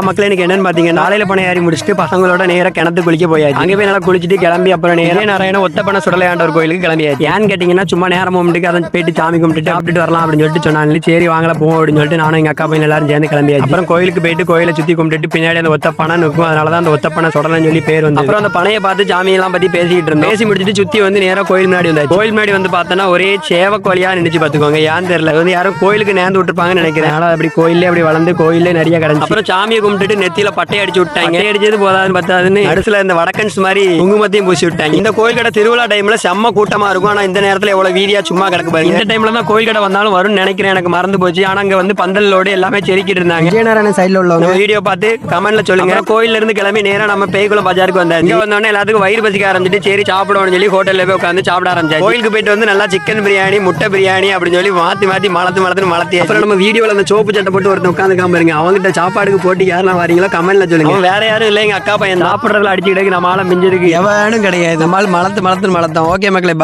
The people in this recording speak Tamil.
மக்கள் எனக்கு என்னன்னு பாத்தீங்கன்னா நாளையில பணம் ஏறி முடிச்சுட்டு பசங்களோட நேரம் கிணத்து குளிக்க போயாச்சு. அங்கே போய் நல்லா குளிச்சுட்டு கிளம்பி அப்புறம் நேரம் நாராயண ஒத்தப்பன சுடலையாண்டவர் கோயிலுக்கு கிளம்பியாச்சு. ஏன்னு கேட்டீங்கன்னா சும்மா நேரம் மும்பிட்டு அதை போயிட்டு சாமி கும்பிட்டு சாப்பிட்டு வரலாம் அப்படின்னு சொல்லிட்டு சொன்னாங்க. சரி வாங்கல போவோம் அப்படின்னு சொல்லிட்டு நானும் எங்க அக்கா பையன் எல்லாரும் சேர்ந்து கிளம்பியாச்சு. அப்புறம் கோயிலுக்கு போயிட்டு கோயிலை சுத்தி கும்பிட்டு பின்னாடி அந்த ஒத்தப்பனை இருக்கும். அதனாலதான் அந்த ஒத்தப்பனை சுடலன்னு சொல்லி பேர் வந்து. அப்புறம் அந்த பனையை பார்த்து சாமி எல்லாம் பத்தி பேசிட்டு இருந்தோம். பேசி முடிச்சுட்டு சுத்தி வந்து நேரம் கோயில் முன்னாடி வந்தாச்சு. கோயில் முன்னாடி வந்து பார்த்தோன்னா ஒரே சேவக்கோழியா நினைச்சு பாத்துக்கோங்க. ஏன்னு தெரியல வந்து யாரும் கோயிலுக்கு நேர்ந்து விட்டுருப்பாங்கன்னு நினைக்கிறேன். அதனால அப்படி கோயிலே அப்படி வளர்ந்து கோயிலே நிறைய கிடந்து. அப்புறம் சாமியை கும்பிட்டுட்டு நெத்தியில பட்டை அடிச்சு விட்டாங்க. அடிச்சது போதாதுன்னு பார்த்தாதுன்னு நடுசுல இந்த வடக்கன்ஸ் மாதிரி குங்குமத்தையும் பூசி விட்டாங்க. இந்த கோயில் கடை திருவிழா டைம்ல செம்ம கூட்டமா இருக்கும். ஆனா இந்த நேரத்துல எவ்வளவு வீதியா சும்மா கிடக்கு பாருங்க. இந்த டைம்ல தான் கோயில் கடை வந்தாலும் வரும்னு நினைக்கிறேன். எனக்கு மறந்து போச்சு. ஆனா அங்க வந்து பந்தலோடு எல்லாமே செருக்கிட்டு இருந்தாங்க. விஜயநாராயண சைட்ல உள்ளவங்க வீடியோ பார்த்து கமெண்ட்ல சொல்லுங்க. கோயில்ல இருந்து கிளம்பி நேரா நம்ம பேய்குளம் பஜாருக்கு வந்தாச்சு. இங்க வந்தோடனே எல்லாத்துக்கும் வயிறு பசிக்க ஆரம்பிச்சிட்டு சரி சாப்பிடுவோம்னு சொல்லி ஹோட்டல்ல போய் உட்காந்து சாப்பிட ஆரம்பிச்சாச்சு. கோயிலுக்கு போயிட்டு வந்து நல்லா சிக்கன் பிரியாணி முட்டை பிரியாணி அப்படின்னு சொல்லி மாத்தி மலத்து. அப்புறம் நம்ம வீடியோல அந்த சோப்பு சட்டை போட்டு ஒருத்தன் உட்காந்து பாருங்க. அவங்ககிட்ட சாப்பாடுக்கு போட்டி யாரெல்லாம் வரீங்களோ கமெண்ட்ல சொல்லுங்க. வேற யாரும் இல்லை, எங்க அக்கா பையன் சாப்பிட்றதுல அடிச்சுக்கிட்டு நம்மளால மிஞ்சிருக்கு எவனும் கிடையாது. நம்மளால மலத்தான். ஓகே மக்களே.